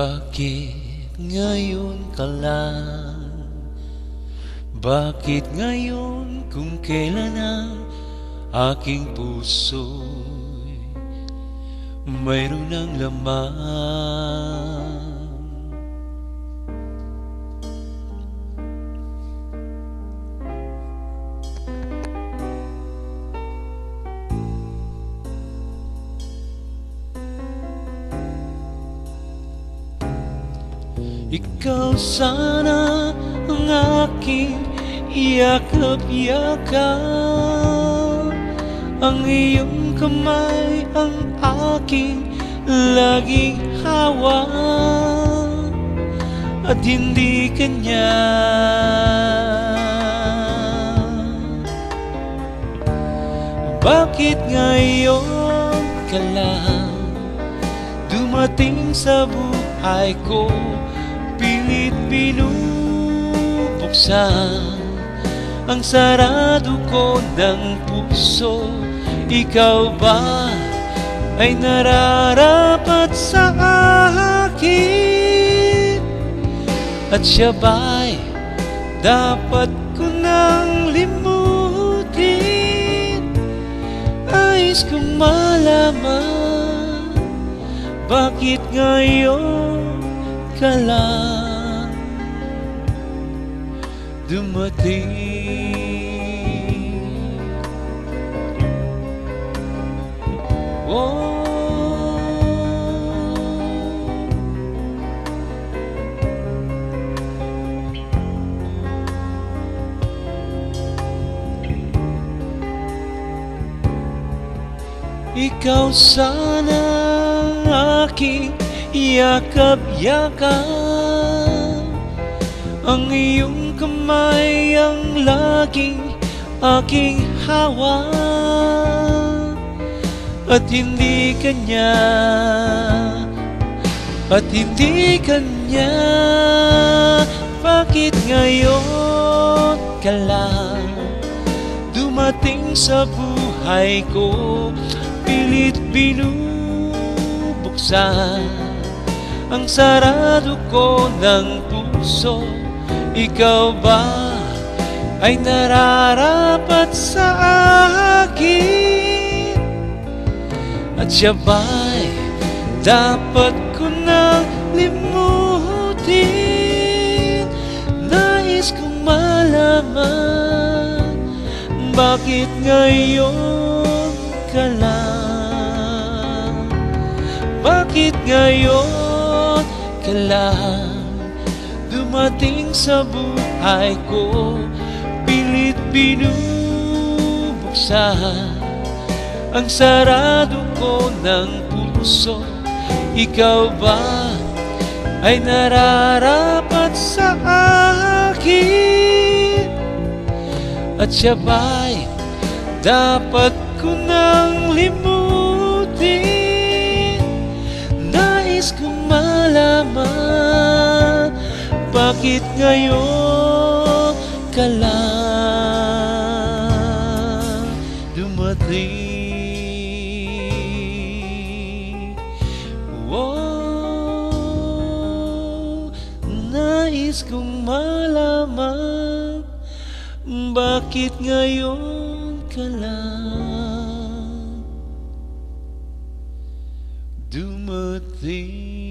Bakit ngayon ka lang? Bakit ngayon kung kailan ang aking puso'y mayroon ng laman? Ikaw sana ang aking yakap-yakap, ang iyong kamay ang aking laging hawak, at hindi kanya. Bakit ngayon ka lang dumating sa buhay ko? Pilit binubuksan ang sarado ko ng puso. Ikaw ba ay nararapat sa akin? At siya ba'y dapat ko nang limutin? Nais kong malaman, bakit ngayon ka lang dumating? Oh, ikaw sana ang aking yakap-yakap, ang iyong kamay ang laging aking hawak, at hindi kanya, at hindi kanya. Bakit ngayon ka lang dumating sa buhay ko? Pilit binubuksan ang sarado ko ng puso. Ikaw ba ay nararapat sa akin? At siya ba'y dapat ko nang limutin? Nais kong malaman, bakit ngayon ka lang? Bakit ngayon ka lang dumating sa buhay ko? Pilit binubuksan ang sarado ko ng puso. Ikaw ba ay nararapat sa akin? At siya ba'y dapat ko nang limutin? Nais kong malaman, bakit ngayon ka lang dumating? Oh, nais kong malaman, bakit ngayon ka lang dumating?